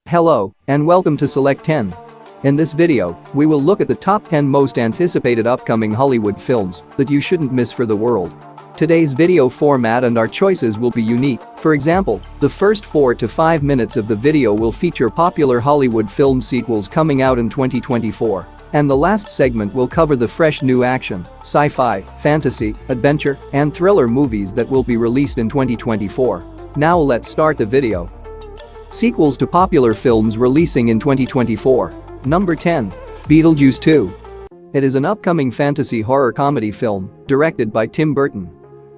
Hello, and welcome to Select 10. In this video, we will look at the top 10 most anticipated upcoming Hollywood films that you shouldn't miss for the world. Today's video format and our choices will be unique. For example, the first 4 to 5 minutes of the video will feature popular Hollywood film sequels coming out in 2024. And the last segment will cover the fresh new action, sci-fi, fantasy, adventure, and thriller movies that will be released in 2024. Now let's start the video. Sequels to popular films releasing in 2024. Number 10. Beetlejuice 2. It is an upcoming fantasy horror comedy film directed by Tim Burton.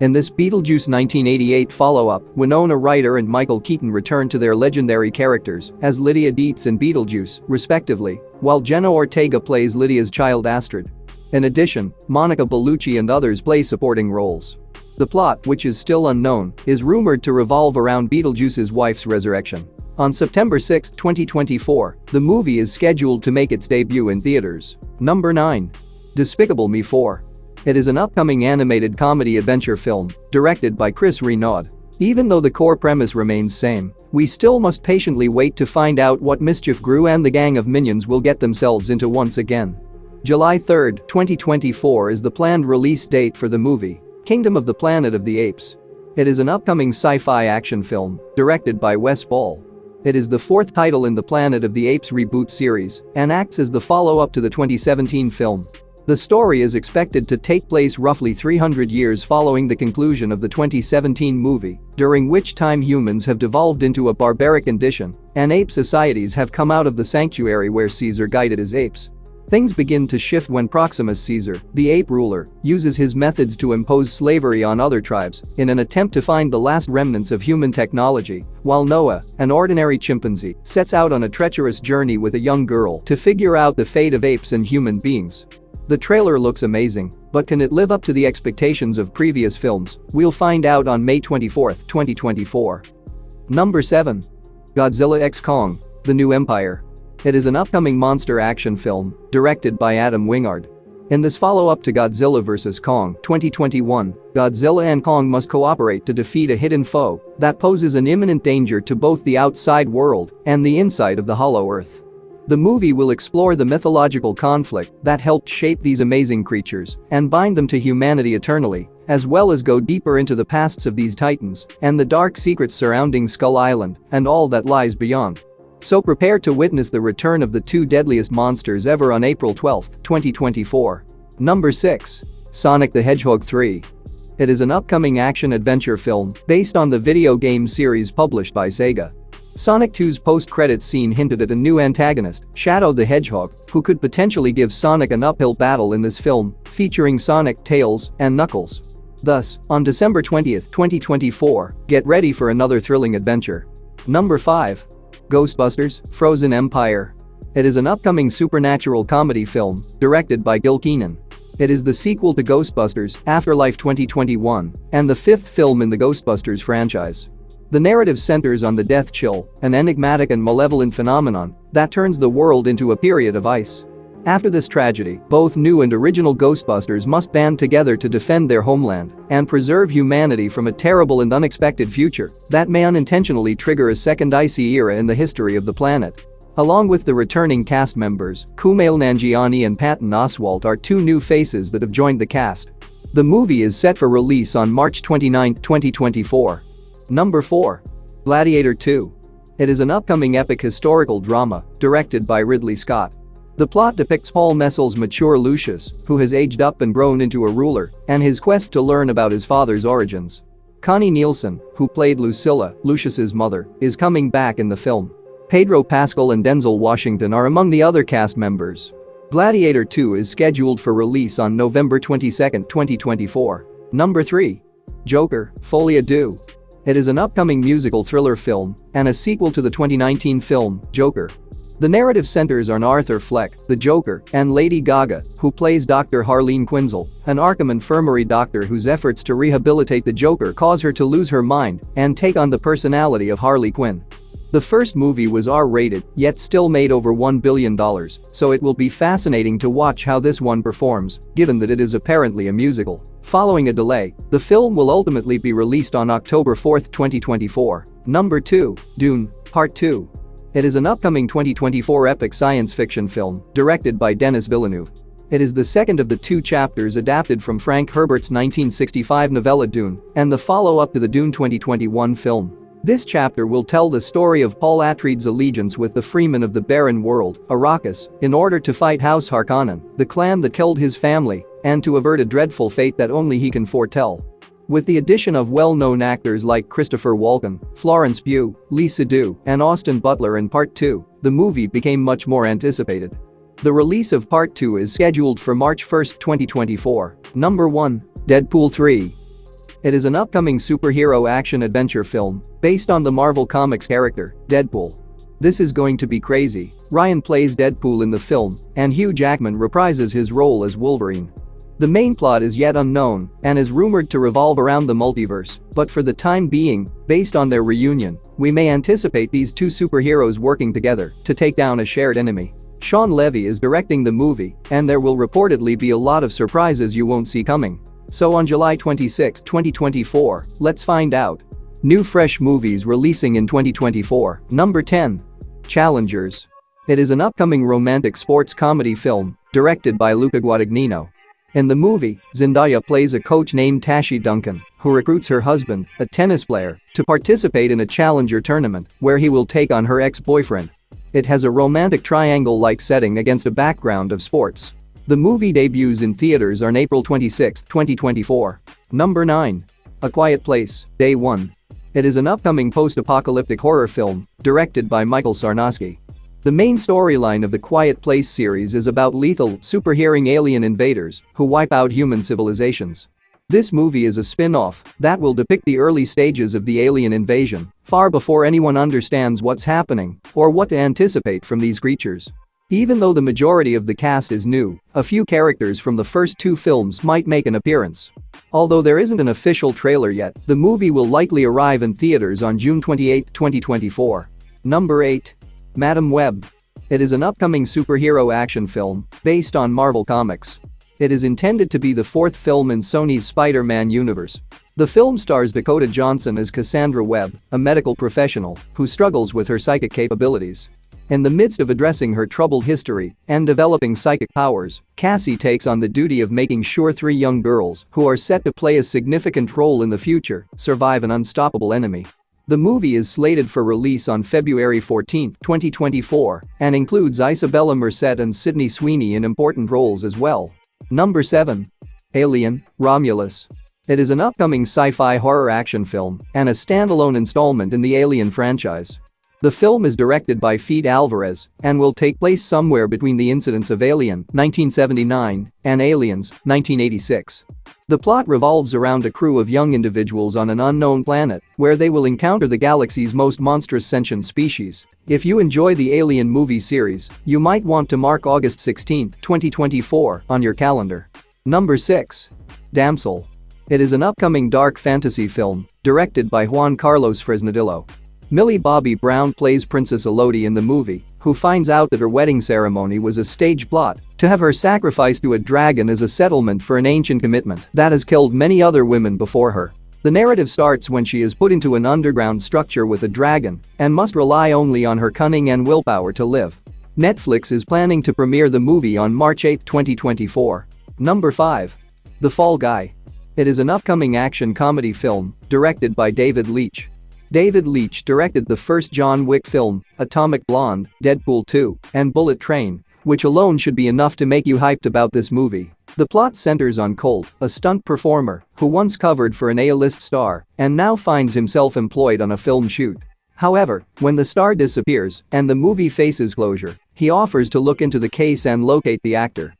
In this Beetlejuice 1988 follow-up, Winona Ryder and Michael Keaton return to their legendary characters as Lydia Deetz and Beetlejuice, respectively, while Jenna Ortega plays Lydia's child Astrid. In addition, Monica Bellucci and others play supporting roles. The plot, which is still unknown, is rumored to revolve around Beetlejuice's wife's resurrection. On September 6, 2024, the movie is scheduled to make its debut in theaters. Number 9. Despicable Me 4. It is an upcoming animated comedy adventure film directed by Chris Renaud. Even though the core premise remains same, we still must patiently wait to find out what mischief Gru and the gang of minions will get themselves into once again. July 3, 2024 is the planned release date for the movie, Kingdom of the Planet of the Apes. It is an upcoming sci-fi action film directed by Wes Ball. It is the fourth title in the Planet of the Apes reboot series and acts as the follow-up to the 2017 film. The story is expected to take place roughly 300 years following the conclusion of the 2017 movie, during which time humans have devolved into a barbaric condition and ape societies have come out of the sanctuary where Caesar guided his apes. Things begin to shift when Proximus Caesar, the ape ruler, uses his methods to impose slavery on other tribes in an attempt to find the last remnants of human technology, while Noah, an ordinary chimpanzee, sets out on a treacherous journey with a young girl to figure out the fate of apes and human beings. The trailer looks amazing, but can it live up to the expectations of previous films? We'll find out on May 24, 2024. Number 7. Godzilla x Kong: The New Empire. It is an upcoming monster action film directed by Adam Wingard. In this follow-up to Godzilla vs. Kong 2021, Godzilla and Kong must cooperate to defeat a hidden foe that poses an imminent danger to both the outside world and the inside of the Hollow Earth. The movie will explore the mythological conflict that helped shape these amazing creatures and bind them to humanity eternally, as well as go deeper into the pasts of these titans and the dark secrets surrounding Skull Island and all that lies beyond. So prepare to witness the return of the two deadliest monsters ever on April 12, 2024. Number 6. Sonic the Hedgehog 3. It is an upcoming action-adventure film based on the video game series published by Sega. Sonic 2's post-credits scene hinted at a new antagonist, Shadow the Hedgehog, who could potentially give Sonic an uphill battle in this film, featuring Sonic, Tails, and Knuckles. Thus, on December 20, 2024, get ready for another thrilling adventure. Number 5. Ghostbusters: Frozen Empire. It is an upcoming supernatural comedy film directed by Gil Kenan. It is the sequel to Ghostbusters: Afterlife 2021 and the fifth film in the Ghostbusters franchise. The narrative centers on the Death Chill, an enigmatic and malevolent phenomenon that turns the world into a period of ice. After this tragedy, both new and original Ghostbusters must band together to defend their homeland and preserve humanity from a terrible and unexpected future that may unintentionally trigger a second icy era in the history of the planet. Along with the returning cast members, Kumail Nanjiani and Patton Oswalt are two new faces that have joined the cast. The movie is set for release on March 29, 2024. Number 4. Gladiator 2. It is an upcoming epic historical drama directed by Ridley Scott. The plot depicts Paul Messel's mature Lucius, who has aged up and grown into a ruler, and his quest to learn about his father's origins. Connie Nielsen, who played Lucilla, Lucius's mother, is coming back in the film. Pedro Pascal and Denzel Washington are among the other cast members. Gladiator 2 is scheduled for release on November 22, 2024. Number 3. Joker: Folie à Deux. It is an upcoming musical thriller film and a sequel to the 2019 film, Joker. The narrative centers on Arthur Fleck, the Joker, and Lady Gaga, who plays Dr. Harleen Quinzel, an Arkham Infirmary doctor whose efforts to rehabilitate the Joker cause her to lose her mind and take on the personality of Harley Quinn. The first movie was R-rated, yet still made over $1 billion, so it will be fascinating to watch how this one performs, given that it is apparently a musical. Following a delay, the film will ultimately be released on October 4, 2024. Number 2. Dune: Part 2. It is an upcoming 2024 epic science fiction film directed by Denis Villeneuve. It is the second of the two chapters adapted from Frank Herbert's 1965 novella Dune and the follow-up to the Dune 2021 film. This chapter will tell the story of Paul Atreides' allegiance with the Freemen of the barren world, Arrakis, in order to fight House Harkonnen, the clan that killed his family, and to avert a dreadful fate that only he can foretell. With the addition of well-known actors like Christopher Walken, Florence Pugh, Lee Seydoux, and Austin Butler in Part 2, the movie became much more anticipated. The release of Part 2 is scheduled for March 1, 2024. Number 1. Deadpool 3. It is an upcoming superhero action-adventure film based on the Marvel Comics character, Deadpool. This is going to be crazy. Ryan plays Deadpool in the film, and Hugh Jackman reprises his role as Wolverine. The main plot is yet unknown and is rumored to revolve around the multiverse, but for the time being, based on their reunion, we may anticipate these two superheroes working together to take down a shared enemy. Shawn Levy is directing the movie, and there will reportedly be a lot of surprises you won't see coming. So on July 26, 2024, let's find out. New fresh movies releasing in 2024. Number 10. Challengers. It is an upcoming romantic sports comedy film directed by Luca Guadagnino. In the movie, Zendaya plays a coach named Tashi Duncan, who recruits her husband, a tennis player, to participate in a challenger tournament where he will take on her ex-boyfriend. It has a romantic triangle-like setting against a background of sports. The movie debuts in theaters on April 26, 2024. Number 9. A Quiet Place, Day 1. It is an upcoming post-apocalyptic horror film directed by Michael Sarnowski. The main storyline of the Quiet Place series is about lethal, super-hearing alien invaders who wipe out human civilizations. This movie is a spin-off that will depict the early stages of the alien invasion, far before anyone understands what's happening or what to anticipate from these creatures. Even though the majority of the cast is new, a few characters from the first two films might make an appearance. Although there isn't an official trailer yet, the movie will likely arrive in theaters on June 28, 2024. Number 8. Madame Web. It is an upcoming superhero action film based on Marvel Comics. It is intended to be the fourth film in Sony's Spider-Man universe. The film stars Dakota Johnson as Cassandra Webb, a medical professional who struggles with her psychic capabilities. In the midst of addressing her troubled history and developing psychic powers, Cassie takes on the duty of making sure three young girls, who are set to play a significant role in the future, survive an unstoppable enemy. The movie is slated for release on February 14, 2024, and includes Isabella Merced and Sydney Sweeney in important roles as well. Number 7. Alien: Romulus. It is an upcoming sci-fi horror action film and a standalone installment in the Alien franchise. The film is directed by Fede Alvarez and will take place somewhere between the incidents of Alien, 1979, and Aliens, 1986. The plot revolves around a crew of young individuals on an unknown planet where they will encounter the galaxy's most monstrous sentient species. If you enjoy the Alien movie series, you might want to mark August 16, 2024 on your calendar. Number 6. Damsel. It is an upcoming dark fantasy film directed by Juan Carlos Fresnadillo. Millie Bobby Brown plays Princess Elodie in the movie, who finds out that her wedding ceremony was a stage plot to have her sacrificed to a dragon as a settlement for an ancient commitment that has killed many other women before her. The narrative starts when she is put into an underground structure with a dragon and must rely only on her cunning and willpower to live. Netflix is planning to premiere the movie on March 8, 2024. Number 5. The Fall Guy. It is an upcoming action comedy film directed by David Leitch. David Leitch directed the first John Wick film, Atomic Blonde, Deadpool 2, and Bullet Train, which alone should be enough to make you hyped about this movie. The plot centers on Colt, a stunt performer who once covered for an A-list star and now finds himself employed on a film shoot. However, when the star disappears and the movie faces closure, he offers to look into the case and locate the actor.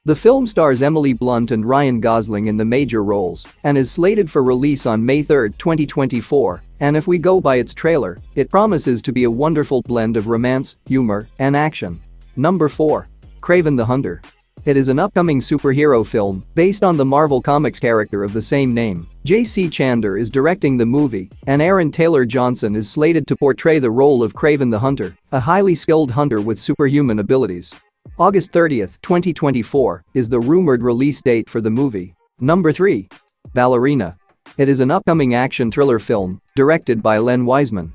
The film stars Emily Blunt and Ryan Gosling in the major roles and is slated for release on May 3, 2024, and if we go by its trailer, it promises to be a wonderful blend of romance, humor, and action. Number 4. Kraven the Hunter. It is an upcoming superhero film based on the Marvel Comics character of the same name. J.C. Chander is directing the movie, and Aaron Taylor Johnson is slated to portray the role of Kraven the Hunter, a highly skilled hunter with superhuman abilities. August 30, 2024 is the rumored release date for the movie. Number 3. Ballerina. It is an upcoming action thriller film directed by Len Wiseman.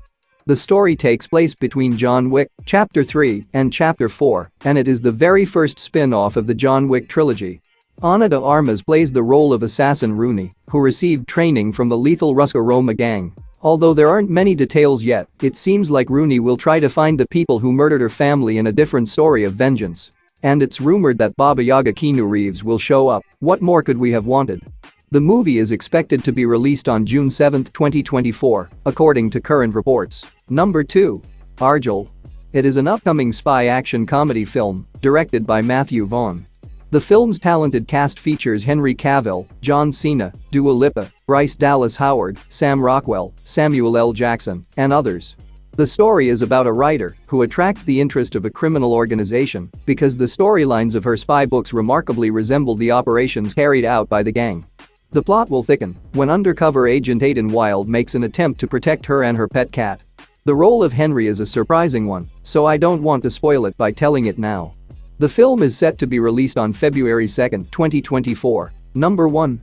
The story takes place between John Wick, Chapter 3 and Chapter 4, and it is the very first spin-off of the John Wick trilogy. Ana de Armas plays the role of assassin Rooney, who received training from the lethal Ruska Roma gang. Although there aren't many details yet, it seems like Rooney will try to find the people who murdered her family in a different story of vengeance. And it's rumored that Baba Yaga Keanu Reeves will show up. What more could we have wanted? The movie is expected to be released on June 7, 2024, according to current reports. Number 2. Argylle. It is an upcoming spy action comedy film, directed by Matthew Vaughn. The film's talented cast features Henry Cavill, John Cena, Dua Lipa, Bryce Dallas Howard, Sam Rockwell, Samuel L. Jackson, and others. The story is about a writer who attracts the interest of a criminal organization because the storylines of her spy books remarkably resemble the operations carried out by the gang. The plot will thicken when undercover agent Aidan Wilde makes an attempt to protect her and her pet cat. The role of Henry is a surprising one, so I don't want to spoil it by telling it now. The film is set to be released on February 2, 2024. Number 1.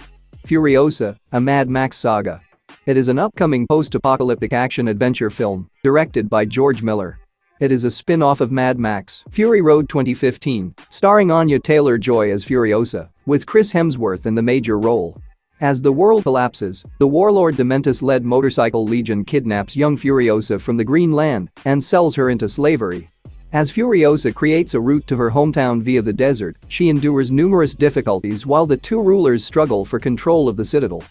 Furiosa, a Mad Max saga. It is an upcoming post-apocalyptic action-adventure film, directed by George Miller. It is a spin-off of Mad Max: Fury Road 2015, starring Anya Taylor-Joy as Furiosa, with Chris Hemsworth in the major role. As the world collapses, the warlord Dementus-led Motorcycle Legion kidnaps young Furiosa from the Green Land and sells her into slavery. As Furiosa creates a route to her hometown via the desert, she endures numerous difficulties while the two rulers struggle for control of the Citadel.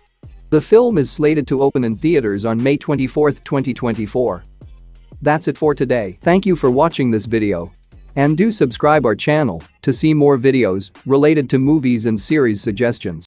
The film is slated to open in theaters on May 24, 2024. That's it for today. Thank you for watching this video. And do subscribe our channel to see more videos related to movies and series suggestions.